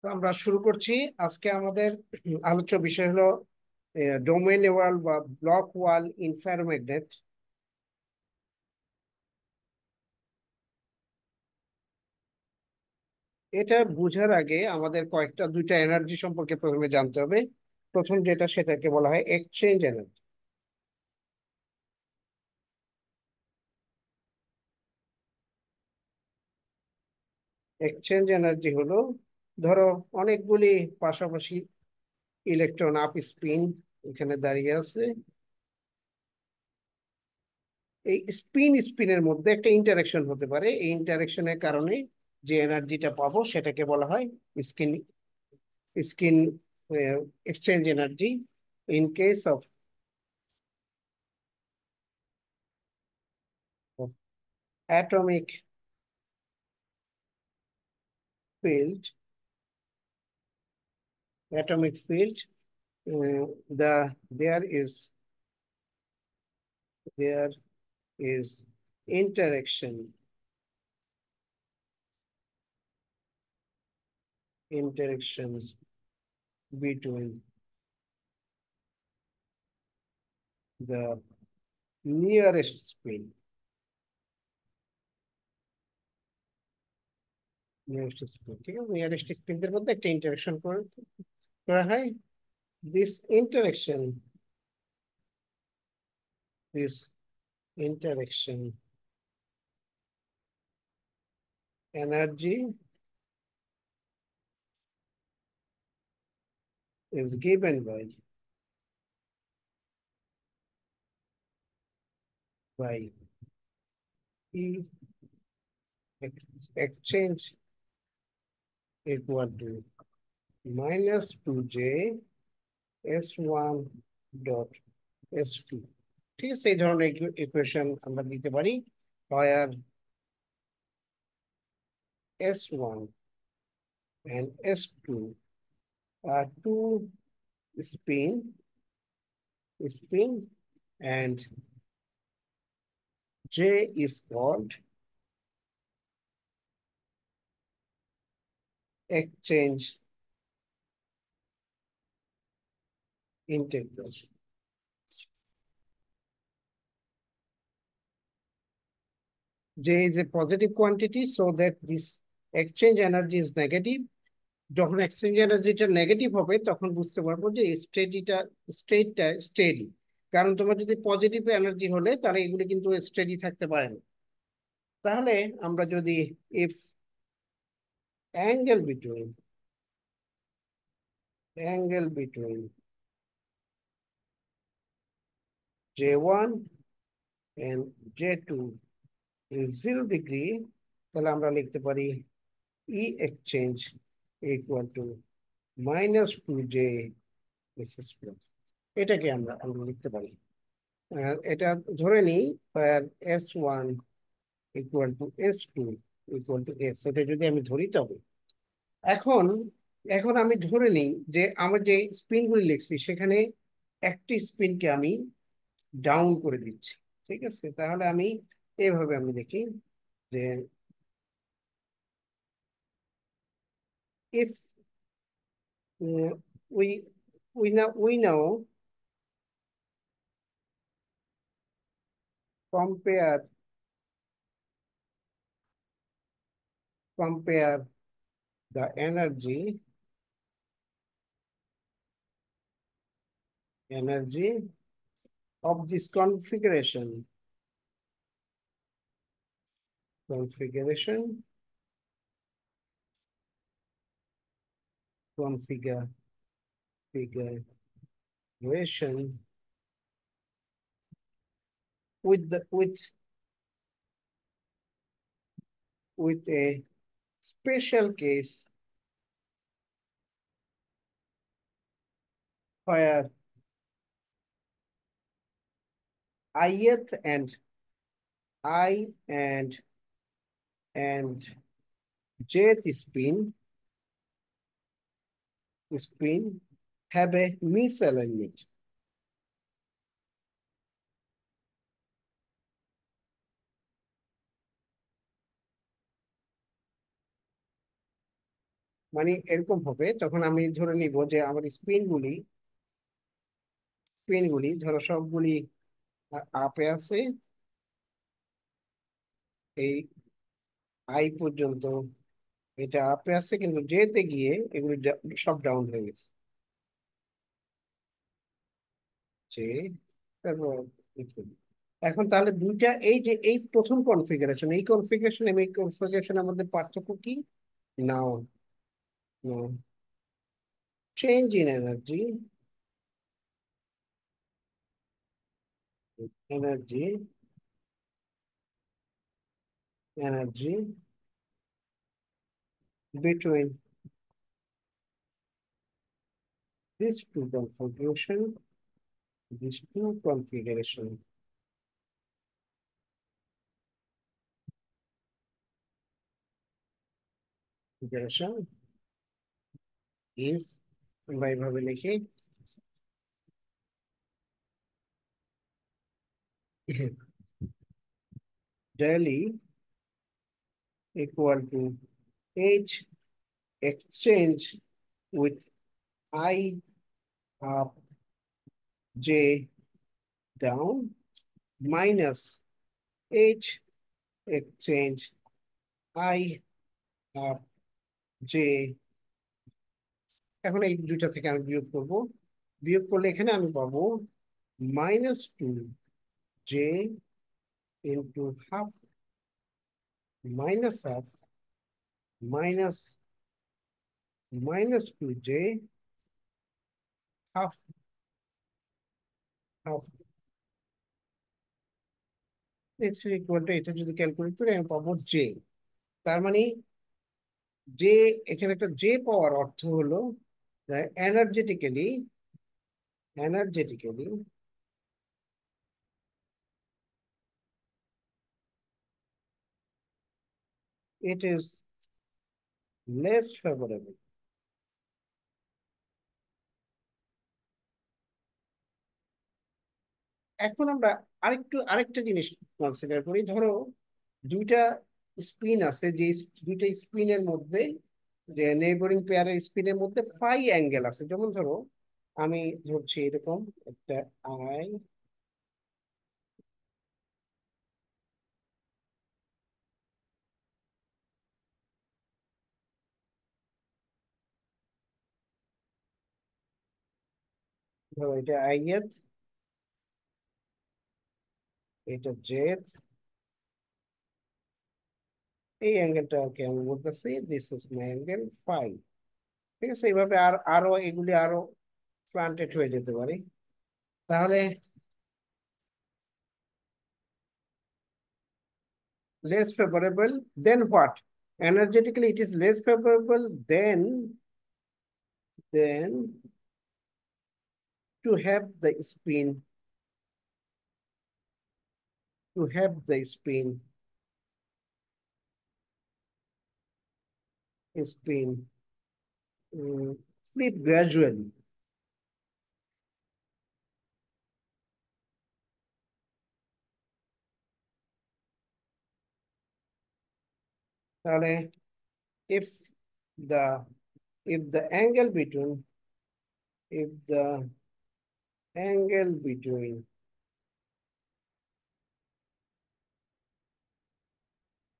তো আমরা শুরু করছি। আজকে আমাদের আলোচ্য বিষয় হলো ডোমেন ওয়াল বা ব্লক ওয়াল ইনফারোম্যাগনেট। এটা বোঝার আগে আমাদের দুইটা এনার্জি সম্পর্কে প্রথমে জানতে হবে। প্রথম যেটা, সেটাকে বলা হয় এক্সচেঞ্জ এনার্জি। এক্সচেঞ্জ এনার্জি হলো, ধরো অনেকগুলি পাশাপাশি ইলেকট্রন আপ স্পিন এখানে দাঁড়িয়ে আছে। এই স্পিনের মধ্যে একটা ইন্টারাকশন হতে পারে। এই ইন্টারাকশনের কারণে যে এনার্জিটা পাবো সেটাকে বলা হয় skin skin exchange energy. In case of atomic field, atomic field, there is interaction interactions between the nearest spin, ঠিক আছে, নিয়ারেস্ট স্পিনদের মধ্যে একটা ইন্টারাকশন করা হয়। This interaction, this interaction energy is given by E exchange equal to minus 2j s1 dot s2। ঠিক আছে, এই ধরনের ইকুয়েশন আমরা দিতে পারি। where s1 and s2 are two spin and j is called exchange integral. J is a positive quantity, so that this exchange energy is negative. যখন exchange এনার্জিটা negative হবে তখন বুঝতে পারবো যে স্টেটটা স্টেডি। কারণ তোমার যদি পজিটিভ এনার্জি হলে তাহলে এগুলি কিন্তু স্টেডি থাকতে পারে না। তাহলে আমরা যদি if angle between angle between J1 and J2 is 0 degree, তাহলে আমরা লিখতে পারি ই exchange equal to -2j s²। এটাকে আমরা লিখতে পারি। এটা ধরে নিই s1 equal to s2 equal to s। এটা যদি আমি ধরি তবে এখন এখন আমি ধরে নিই যে আমার যে স্পিনগুলি লিখছি সেখানে একটি স্পিনকে আমি ডাউন করে দিচ্ছি। ঠিক আছে, তাহলে এভাবে আমি দেখি যে if uh, we we now compare compare the energy of this configuration configuration with the with a special case where ith and I and jth spin have a misalignment. মানে এরকম হবে, তখন আমি ধরে নিব যে আমার স্পিনগুলি ধরো সবগুলি আপে আছে, এই আই পর্যন্ত এটা আপে আছে, কিন্তু যেতে গিয়ে এগুলি সব ডাউন হয়ে গেছে। যে তারপর এখন তাহলে দুইটা, এই যে এই প্রথম কনফিগারেশন, এই কনফিগারেশন এবং এই কনফিগারেশনের মধ্যে পার্থক্য কি? Now, now, change in energy, energy, energy between these two configuration, these two configuration is, আমরা এইভাবে লিখি, daily equal to H exchange with I up J down minus H exchange I up J। এখন এই দুইটা থেকে আমি বিয়োগ করব, বিয়োগ করলে এখানে আমি পাবো -2J into half minus half -2J half half, x equal to, এটা যদি ক্যালকুলেট করি আমি পাবো জে। তার মানে জে, এখানে একটা জে পাওয়ার অর্থ হলো energetically, energetically it is less favorable। এখন আমরা আরেকটা জিনিস কনসিডার করি। ধরো দুইটা স্পিন আছে, যে দুইটা স্পিনের মধ্যে, যে নেইবরিং পেয়ারের স্পিনের মধ্যে ফাই অ্যাঙ্গেল আছে। যেমন ধরো আমি ধরছি এরকম একটা আই, ধরো এটা আই এর, এটা জেড, এই অ্যাঙ্গেলটাকে আমি বলতেছি this is my angle phi. ঠিক আছে, এইভাবে আরো এগুলি আরো স্ল্যান্টেড হয়ে যেতে পারে। তাহলে less favorable, then what? Energetically, it is less favorable than to have the spin, to have the spin flip gradually। তাহলে if the if the angle between if the angle between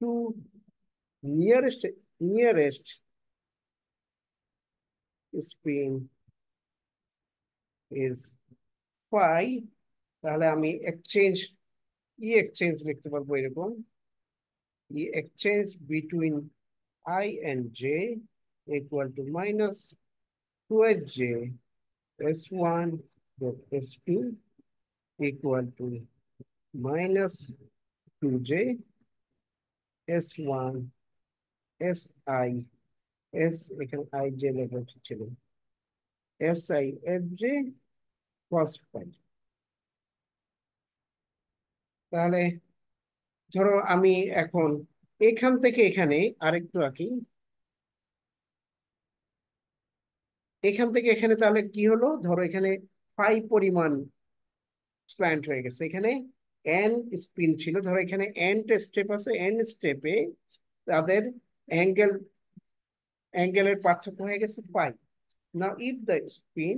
two nearest spin is phi, তাহলে আমি exchange লিখতে পারবো এরকম, E exchange between I and J equal to minus 2J S1 dot S2 equal to minus 2J S1 SI S, এখানে IJ লেখা উচিত ছিল, SI FJ cos phi। তাহলে ধরো আমি এখন এখান থেকে এখানে আরেকটু আঁকি, এখান থেকে এখানে তাহলে কি হলো, ধরো এখানে ফাই পরিমাণ স্ল্যান্ট হয়ে গেছে। এখানে এন স্পিন ছিল, ধরো এখানে এন স্টেপ আছে, এন স্টেপে তাদের অ্যাঙ্গেল অ্যাঙ্গেলের পার্থক্য হয়ে গেছে phi. Now if the spin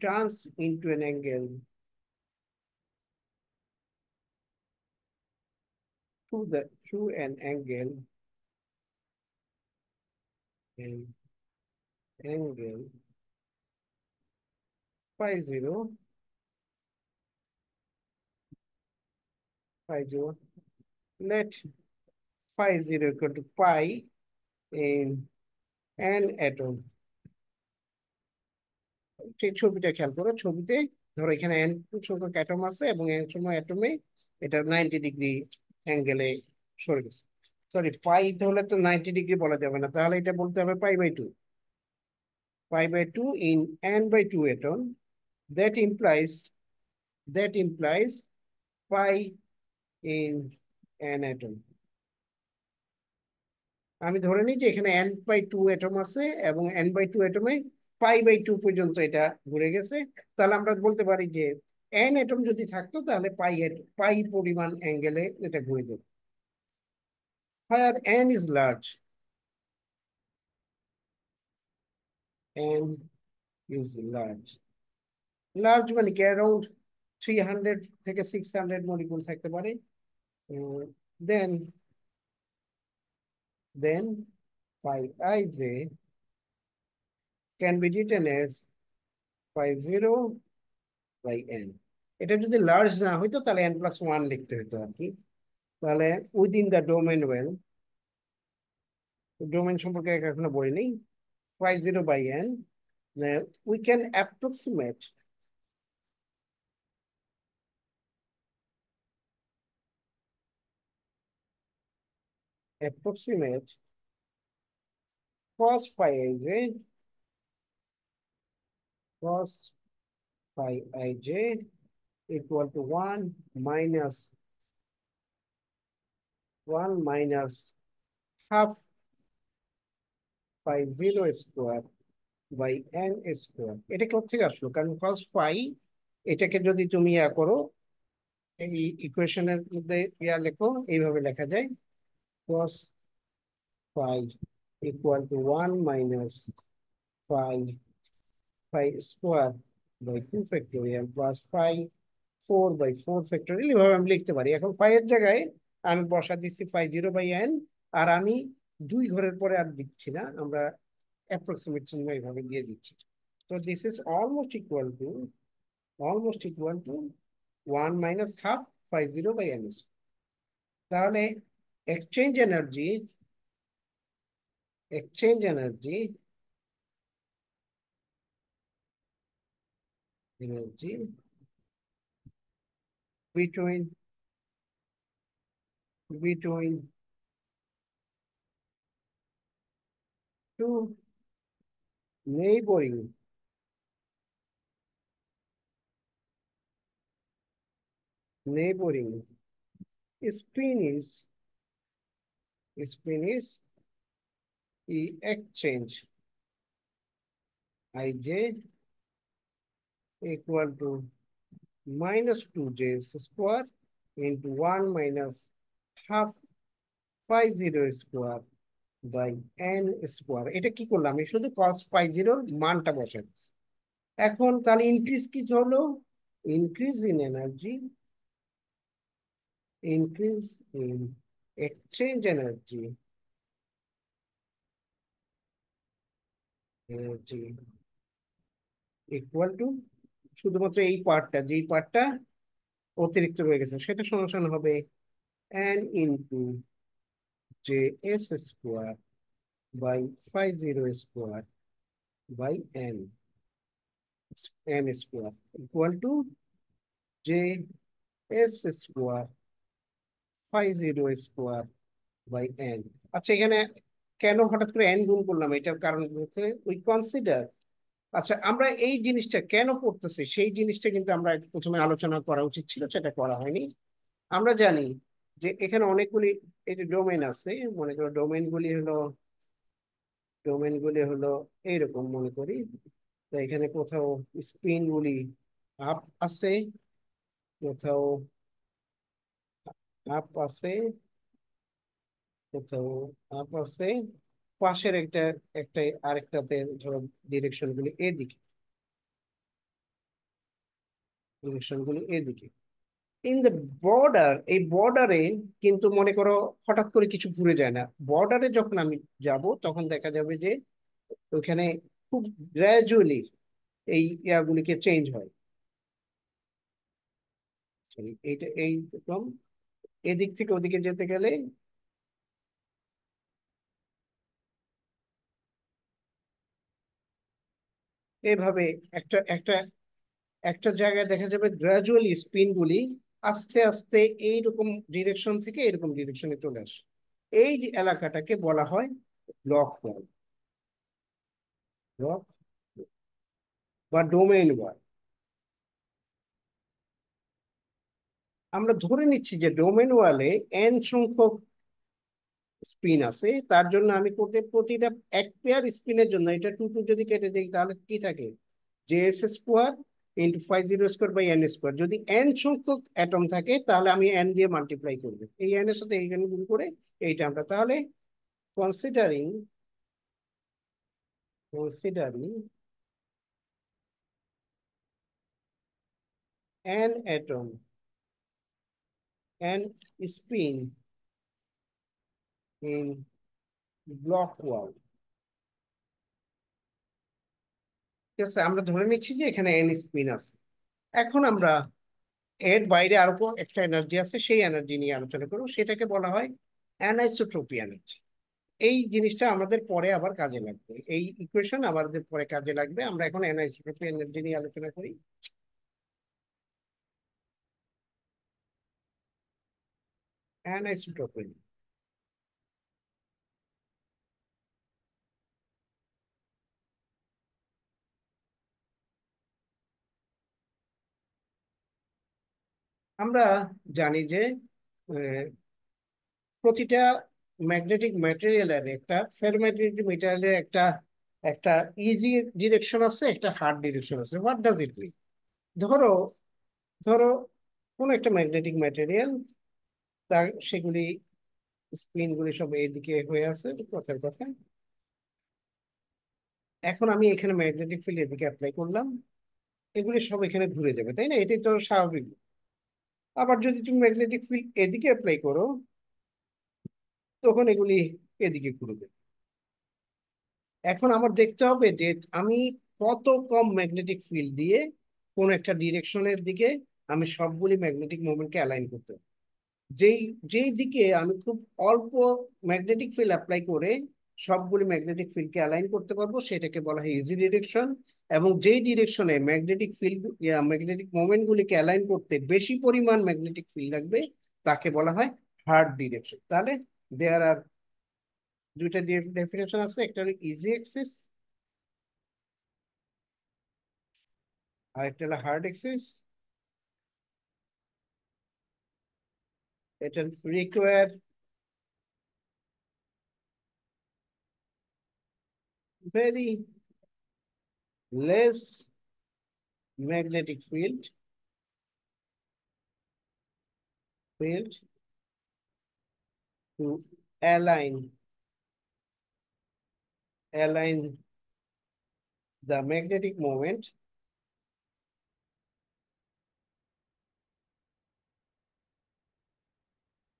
turns into an angle through an an angle phi zero phi zero, let phi zero equal to pi in an atom. সেই ছবিটা খেয়াল করো, ছবিতে ধরো এখানে n সংখ্যক অ্যাটম আছে এবং n সময় অ্যাটমে এটা 90 ডিগ্রি অ্যাঙ্গেলে সরে গেছে। সরি, পাই হলে তো 90 ডিগ্রি বলা যাবে না, তাহলে এটা বলতে হবে পাই/2, পাই/2 in n/2 atom. that implies that implies pi in an atom. আমি ধরে নিই যে এখানে n/2 অ্যাটম আছে এবং n/2 অ্যাটমে পাই/2 পর্যন্ত এটা ঘুরে গেছে। তাহলে আমরা বলতে পারি যে n অ্যাটম যদি থাকতো তাহলে পাই পরিমাণ অ্যাঙ্গেলে এটা ঘুরে যেত। Where n is large, n is large, large মানে কি অ্যারাউন্ড 300 থেকে 600 মলিকুল থাকতে পারে। দেন দেন phi can be written as phi0/n. এটা যদি লার্জ না হইতো তাহলে n+1 লিখতে হতো আর কি। তাহলে within the domain well, domain সম্পর্কে এখনো বলিনি, phi0/n, we can approximate cos phi ij equal to 1 minus half phi0 square by n square. এটা কোথেকে আসলো? কারণ cos phi, এটাকে যদি তুমি করো এই ইকুয়েশনের মধ্যে লেখো, এইভাবে লেখা যায় cos phi equal to 1 minus phi square by 2 factorial plus phi 4/4 factorial, এইভাবে আমি লিখতে পারি। এখন phi এর জায়গায় আমি বসা দিচ্ছি phi0/n, আর আমি দুই ঘরের পরে আর দিচ্ছি না, আমরা অ্যাপ্রক্সিমেট চিহ্ন এইভাবে দিয়ে দিচ্ছি। তো this is almost equal to 1 minus half phi0/n. তাহলে exchange energy exchange energy energy between between two neighboring neighboring spin is E exchange ij equal to -2j square into 1 minus half phi0 square by n square. এটা কি করলাম? আমি শুধু cos phi0 মানটা বসাচ্ছি। এখন তাহলে ইনক্রিজ কি হলো? Increase in energy, increase in exchange energy equal to, শুধুমাত্র এই পার্টটা, যেই পার্টটা অতিরিক্ত রয়ে গেছে সেটা সমান হবে n into js square by phi0 square by n square equal to js square phi0 square by n. আচ্ছা, এখানে কেন হঠাৎ করে n গুণ করলাম? এটার কারণ হচ্ছে উই কনসিডার, আচ্ছা আমরা এই জিনিসটা কেন পড়তেছি সেই জিনিসটা কিন্তু আমরা প্রথমে আলোচনা করা উচিত ছিল, সেটা করা হয়নি। আমরা জানি যে এখানে অনেকগুলি এই যে ডোমেন আছে, মনে করো ডোমেন গুলি হলো এইরকম মনে করি। তো এখানে কোথাও স্পিন গুলি আপ আছে, কোথাও আপ আছে, কোথাও আপ আছে, পাশের একটা একটা আরেকটাতে ধরো ডিরেকশন গুলি এদিকে, ডিরেকশন গুলি এদিকে। ইন দ্য বর্ডার, এই বর্ডারে কিন্তু মনে করো হঠাৎ করে কিছু ঘুরে যায় না। বর্ডারে যখন আমি যাব তখন দেখা যাবে যে ওইখানে খুব গ্র্যাজুয়ালি এই ইয়াগুলিকে চেঞ্জ হয়। এইটা এইরকম এদিক থেকে ওদিকে যেতে গেলে এভাবে একটা একটা একটা জায়গায় দেখা যাবে গ্রাজুয়ালি স্পিন গুলি আস্তে আস্তে এইরকম ডিরেকশন থেকে এরকম ডিরেকশনে চলে আসে। এই যে এলাকাটাকে বলা হয় ব্লক ওয়াল, ব্লক বা ডোমেইন ওয়াল। আমরা ধরে নিচ্ছি যে ডোমেইন ওয়ালে এন সংখ্যক স্পিন আছে, তার জন্য আমি করতে প্রতিটা এক পেয়ার স্পিনের জন্য এটা টু টু যদি কেটে দিই তাহলে কি থাকে, J S square into five zero square by N square. যদি এন সংখ্যক অ্যাটম থাকে তাহলে আমি এন দিয়ে মাল্টিপ্লাই করবো, এই এন এর সাথে এইখানে গুণ করে এইটা আমরা তাহলে considering considering an atom and spin in block wall। ঠিক আছে, আমরা ধরে নিচ্ছি যে এখানে এন স্পিন আছে। এখন আমরা এর বাইরে আরো একটা এনার্জি আছে, সেই এনার্জি নিয়ে আলোচনা করবো, সেটাকে বলা হয় অ্যানাইসোট্রপি এনার্জি। এই জিনিসটা আমাদের পরে আবার কাজে লাগবে, এই ইকুয়েশন আমাদের পরে কাজে লাগবে। আমরা এখন অ্যানাইসোট্রপি এনার্জি নিয়ে আলোচনা করি। অ্যানাইসোট্রপি, আমরা জানি যে আহ, প্রতিটা ম্যাগনেটিক ম্যাটেরিয়ালের একটা ফেরোম্যাগনেটিক ম্যাটেরিয়ালের একটা একটা ইজি ডিরেকশন আছে, একটা হার্ড ডিরেকশন আছে। হোয়াট ডাজ ইট মিন? ধরো ধরো কোন একটা ম্যাগনেটিক ম্যাটেরিয়াল, তা সেগুলি স্পিন গুলি সব এদিকে হয়ে আছে কথার কথা। এখন আমি এখানে ম্যাগনেটিক ফিল্ড এদিকে অ্যাপ্লাই করলাম, এগুলি সব এখানে ঘুরে যাবে, তাই না? এটাই তো স্বাভাবিক। আবার যদি তুমি ম্যাগনেটিক ফিল্ড এদিকে অ্যাপ্লাই করো তখন এগুলি এদিকে ঘুরবে। এখন আমার দেখতে হবে যে আমি কত কম ম্যাগনেটিক ফিল্ড দিয়ে কোন একটা ডিরেকশনের দিকে আমি সবগুলি ম্যাগনেটিক মোমেন্টকে অ্যালাইন করতে হবে। যেই যেই দিকে আমি খুব অল্প ম্যাগনেটিক ফিল্ড অ্যাপ্লাই করে সবগুলি ম্যাগনেটিক ফিল্ডকে অ্যালাইন করতে পারবো সেটাকে বলা হয় ইজি ডিরেকশন। এবং যেই ডিরেকশনে ম্যাগনেটিক ফিল্ড ম্যাগনেটিক মোমেন্ট গুলিকে অ্যালাইন করতে বেশি পরিমাণ ম্যাগনেটিক ফিল্ড লাগবে তাকে বলা হয় হার্ড ডিরেকশন। তাহলে দেয়ার আর দুইটা ডেফিনেশন আছে, একটা হলো ইজি অ্যাক্সিস আর একটা হলো হার্ড অ্যাক্সিস। এটা require very less magnetic field to align the magnetic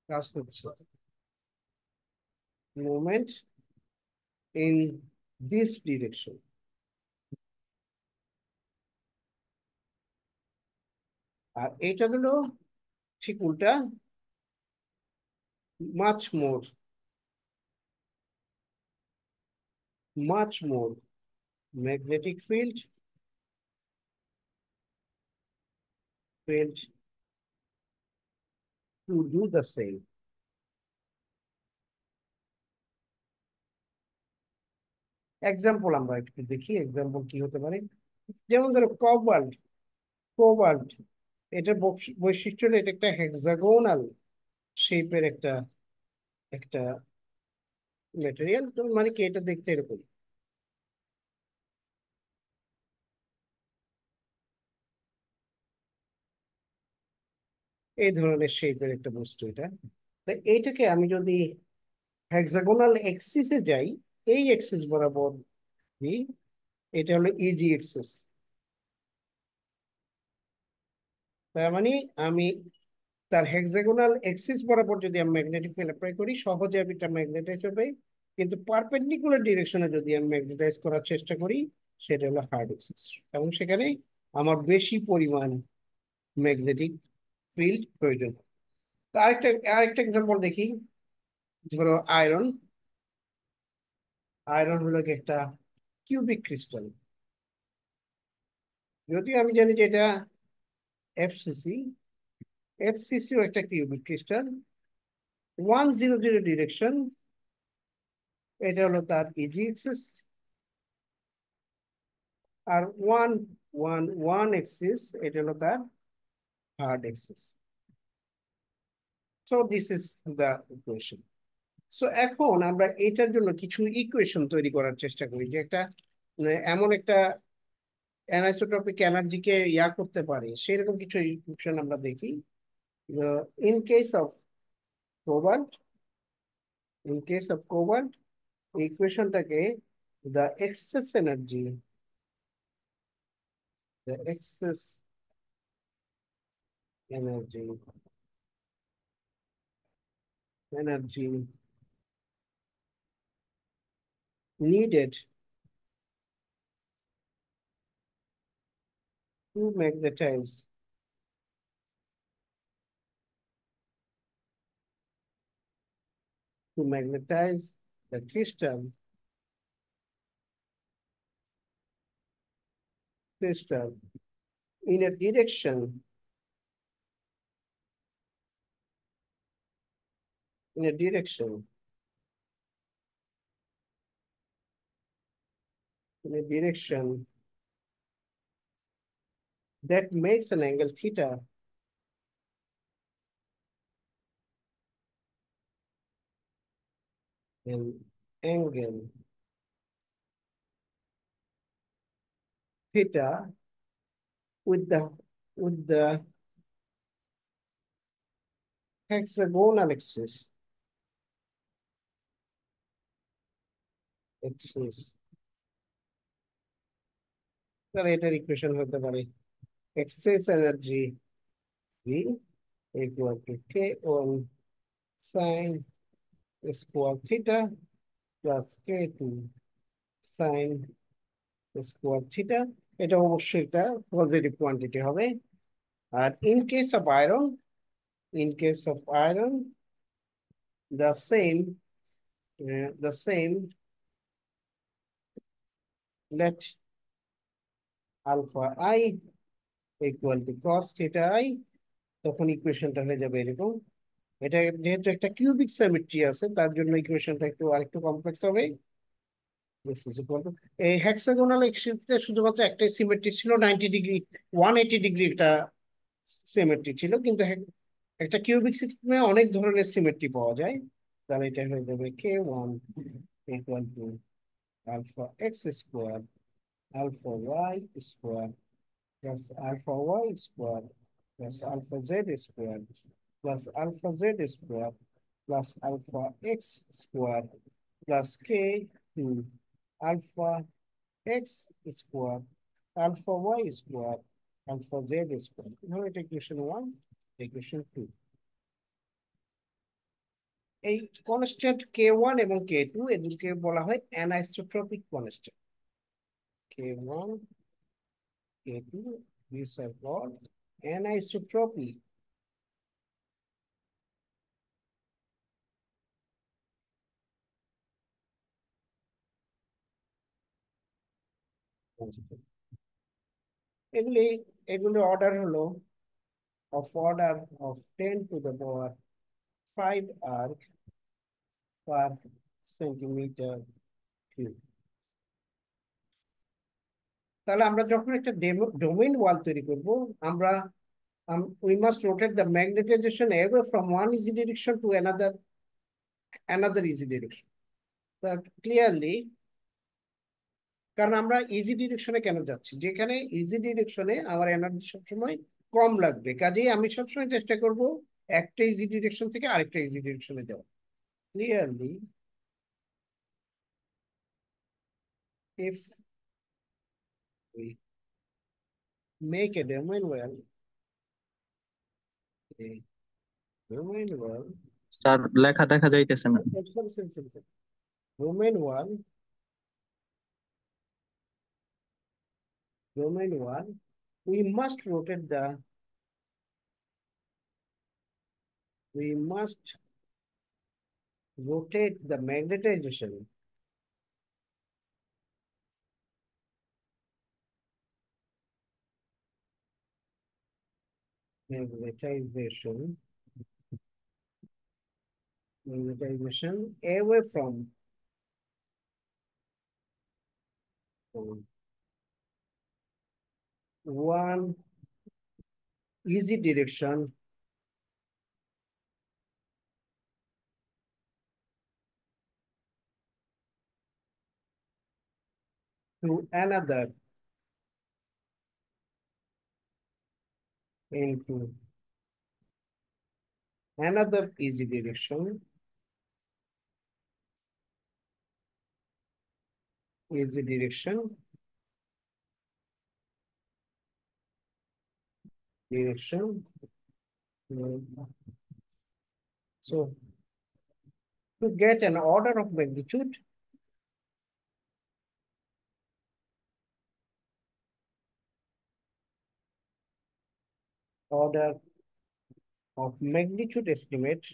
কাজ করছে movement in this direction। আর এটা হলো ঠিক উল্টা, much more much more magnetic field to do the same। Example আমরা একটু দেখি, এক্সাম্পল কি হতে পারে। যেমন ধরো কোবাল্ট, কোবাল্ট এটার বৈশিষ্ট্য হলো এটা একটা হেক্সাগোনাল শেপের একটা একটা ম্যাটেরিয়াল। মানে কি, এটা দেখতে এরকম। এই ধরনের শেপের একটা বস্তু এটা। তো এইটাকে আমি যদি হেক্সাগোনাল এক্সিসে যাই, এই এক্সিস বরাবর দিই, এটা হলো ইজি এক্সিস। তার মানে আমি তার হেক্সাগোনাল এক্সিস বরাবর যদি আমি ম্যাগনেটিক ফিল্ড অ্যাপ্লাই করি, সহজে আমি এটা ম্যাগনেটাইজ হবে। কিন্তু পারপেন্ডিকুলার ডিরেকশনে যদি আমি ম্যাগনেটাইজ করার চেষ্টা করি, সেটা হলো হার্ড এক্সিস, এবং সেখানে আমার বেশি পরিমাণ ম্যাগনেটিক ফিল্ড প্রয়োজন। তো আরেকটা আরেকটা এক্সাম্পল দেখি। ধরো আয়রন। আয়রন হলো কি একটা কিউবিক ক্রিস্টাল। যদিও আমি জানি যে এটা এফসিসি, এফসিসিও একটা কিউবিক ক্রিস্টাল। 100 ডিরেকশন, এটা হলো তার ইজি এক্সিস। আর 1 1 1 এক্সিস, এটা হলো তার hard axis. So this is the equation. So এখন আমরা এটার জন্য কিছু ইকুয়েশন তৈরি করার চেষ্টা করি, যে একটা এমন একটা অ্যানাইসোট্রপিক এনার্জিকে করতে পারে, সেরকম কিছু ইকুয়েশন আমরা দেখি। In case of cobalt, in case of cobalt, ইকুয়েশনটাকে the excess energy, the excess energy, energy needed to magnetize, to magnetize the crystal in a direction, in a direction, in a direction that makes an angle theta, an angle theta with the hexagonal axis. তাহলে এটার equation হতে পারে excess energy V equal to K1 sin square theta plus K2 sin square theta। এটা অবশ্যই একটা positive quantity হবে। আর in case of iron, in case of iron, the same let alpha I equal to cos theta I। তখন ইকুয়েশনটা হয়ে যাবে এরকম। এটা যেহেতু একটা কিউবিক সিমেট্রি আছে, তার জন্য ইকুয়েশনটা একটু আরেকটু কমপ্লেক্স হবে। This is equal to, এই হেক্সাগোনাল এক্সিসে শুধুমাত্র একটাই সিমেট্রি ছিল, 90 ডিগ্রি, 180 ডিগ্রি একটা সিমেট্রি ছিল, কিন্তু একটা কিউবিক সিস্টেমে অনেক ধরনের সিমেট্রি পাওয়া যায়। তাহলে এটা হয়ে যাবে K1 equal to alpha x square alpha y square plus alpha y square plus alpha z square plus alpha z square plus alpha x square plus k to alpha x square alpha y square alpha z square। ধরো এটা equation 1, equation 2। এই constant K1 এবং K2 এদেরকে বলা হয় অ্যানাইসোট্রপিক constant. K1, K2, these are called anisotropy constant। এগুলি এগুলো order হলো order of 10⁵ arc per centimetre cube. তাহলে আমরা যখন একটা ডোমেইন ওয়াল তৈরি করব, আমরা we must rotate the magnetization away from one easy direction to another easy direction। That clearly, কারণ আমরা ইজি ডিরেকশনে কেন যাচ্ছি, যেখানে ইজি ডিরেকশনে আমার এনার্জি সবসময় কম লাগবে, কাজেই আমি সবসময় চেষ্টা করব একটা ইজি ডিরেকশন থেকে আরেকটা ইজি ডিরেকশনে যাওয়া। Clearly, if we make a domain well, a domain well, sir লেখা দেখা যাইতেছে না। sorry, domain one, domain one, we must rotate the magnetization, magnetization, magnetization away from one easy direction to into another easy direction, easy direction. So to get an order of magnitude, order of magnitude estimate,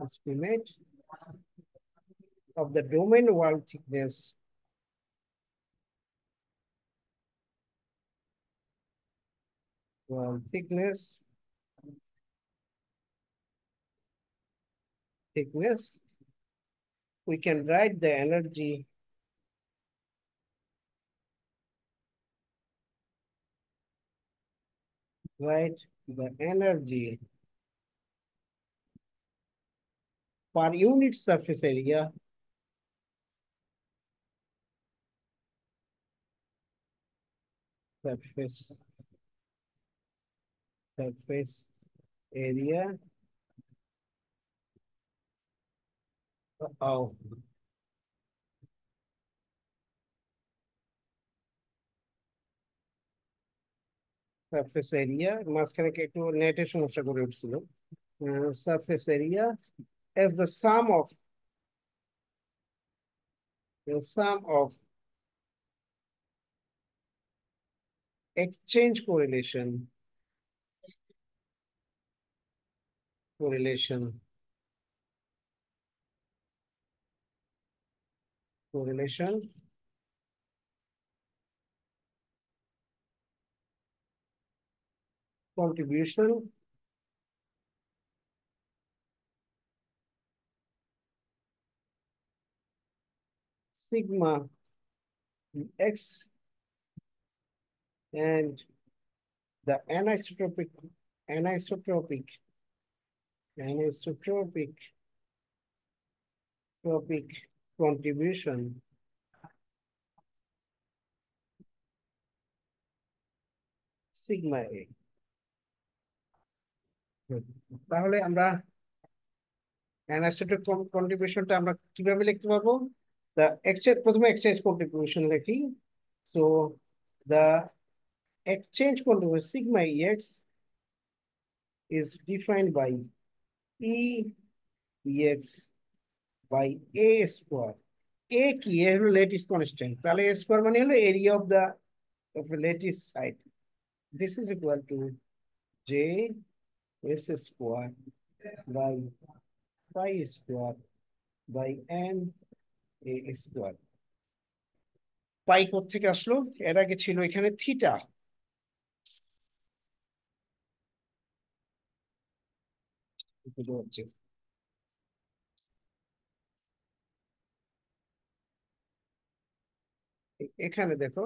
estimate of the domain wall thickness, thickness. We can write the energy write the energy per unit surface area surface surface area of surface area মাঝখানে একটু নেটের সমস্যা করে উঠছিল surface area as the sum of exchange correlation correlation contribution sigma x and the anisotropic anisotropic tropic contribution sigma a। তাহলে আমরা অ্যানাস্ট্যাটিক কন্ট্রিবিউশনটা আমরা কিভাবে লিখতে পারবো? the exchange প্রথমে এক্সচেঞ্জ কন্ট্রিবিউশন লিখি। so the exchange contribution sigma ex is defined by e ex by a square। a কি? A হলো ল্যাটিস কনস্ট্যান্ট, তাহলে a স্কয়ার মানে হলো area of the lattice side. this is equal to j s square by phi square by n a square। পাই কোত্থেকে আসলো? এর আগে ছিল এখানে থিটা। হচ্ছে এখানে দেখো,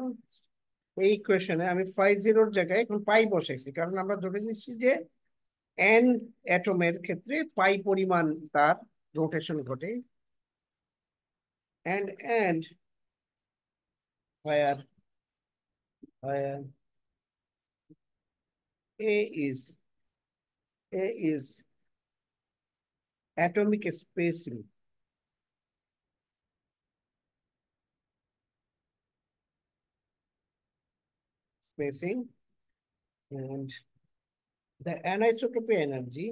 এই ইকুয়েশনে আমি ফাই জিরোর জায়গায় এখন পাই বসাইছি, কারণ আমরা ধরে নিচ্ছি যে এন অ্যাটমের ক্ষেত্রে পাই পরিমাণ তার রোটেশন ঘটে, and where where a is a is atomic spacing, and the anisotropy energy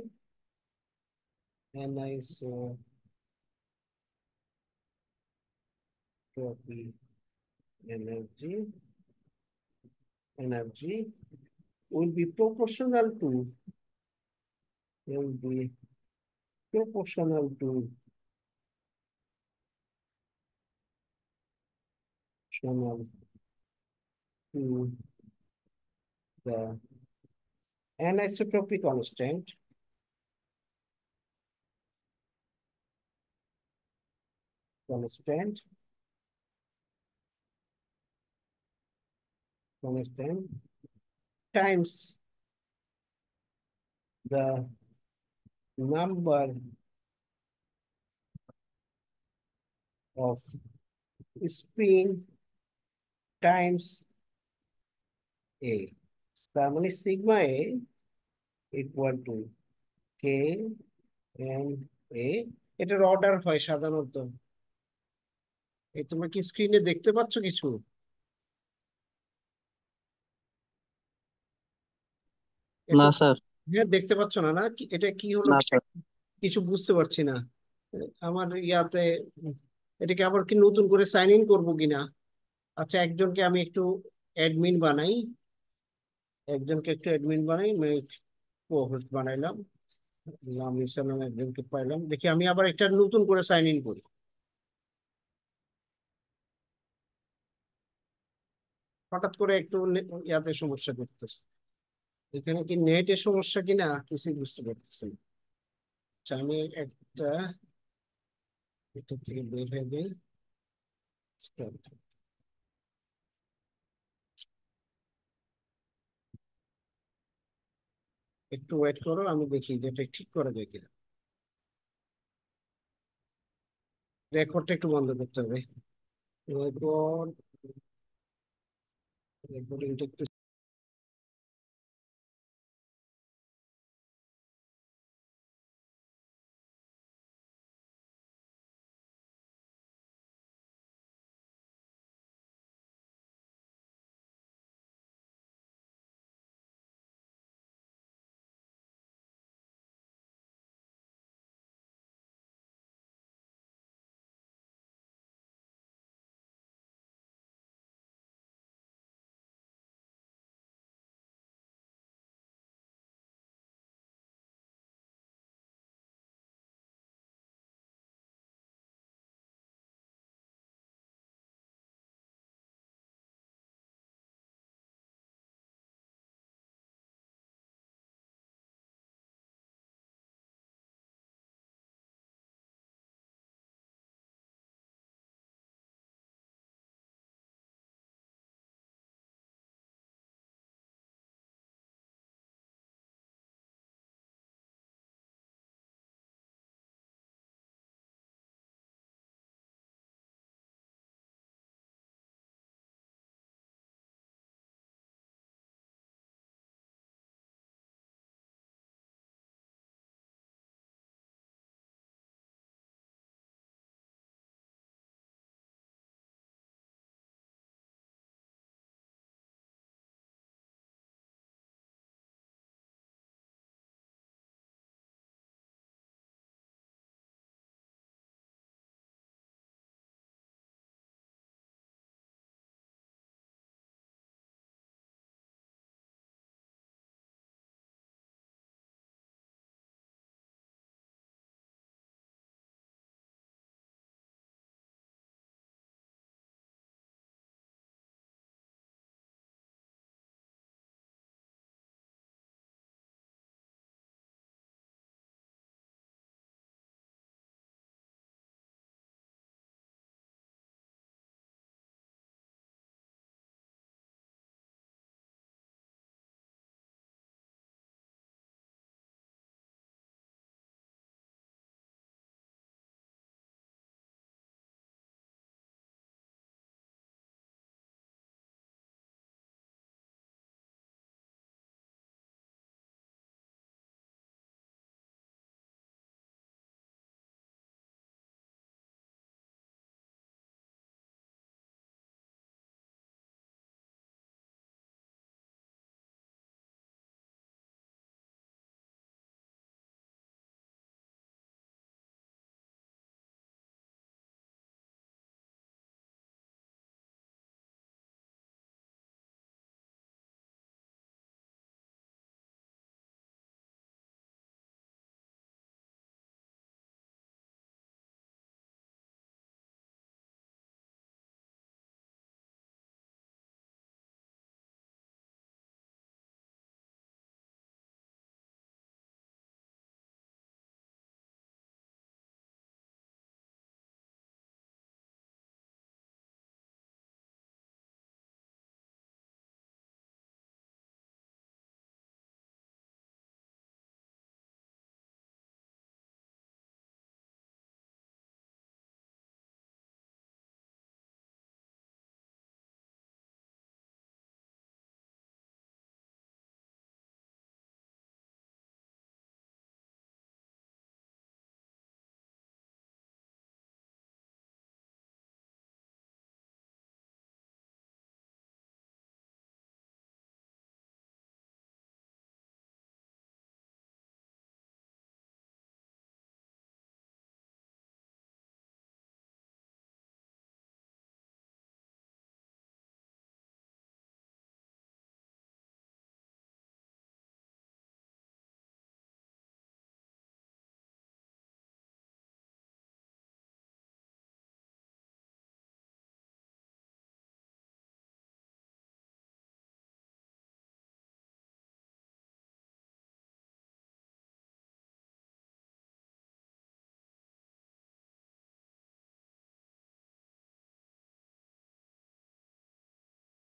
anisotropy energy energy will be proportional to will be proportional to proportional to the anisotropy constant times the number of spin times a, তার মানে sigma A equal to K N A. এটার order হয় সাধারণত, এই তোমরা কি স্ক্রিনে দেখতে পাচ্ছ কিছু? না একটু স্যার। হ্যাঁ, দেখতে পাচ্ছ না? না এটা কি হলো, না স্যার। কিছু বুঝতে পারছি না। আমার ইয়াতে এটাকে আবার কি নতুন করে সাইন ইন করবো কিনা? আচ্ছা, একজনকে একটু অ্যাডমিন বানাই, co-host বানাইলাম, নাম ইসলাম একজনকে পাইলাম। দেখি আমি আবার একটা নতুন করে সাইন ইন করি। হঠাৎ করে একটু ইয়াতে সমস্যা করতেছে, এখানে কি নেটের সমস্যা কিনা কিছুই বুঝতে পারতেছি না। আচ্ছা, আমি একটা এটা থেকে বের হয়ে যাই। Stop. একটু ওয়েট করো, আমি দেখি যে এটা ঠিক করা যায় কিনা। রেকর্ডটা একটু বন্ধ করতে হবে। রেকর্ডিংটা একটু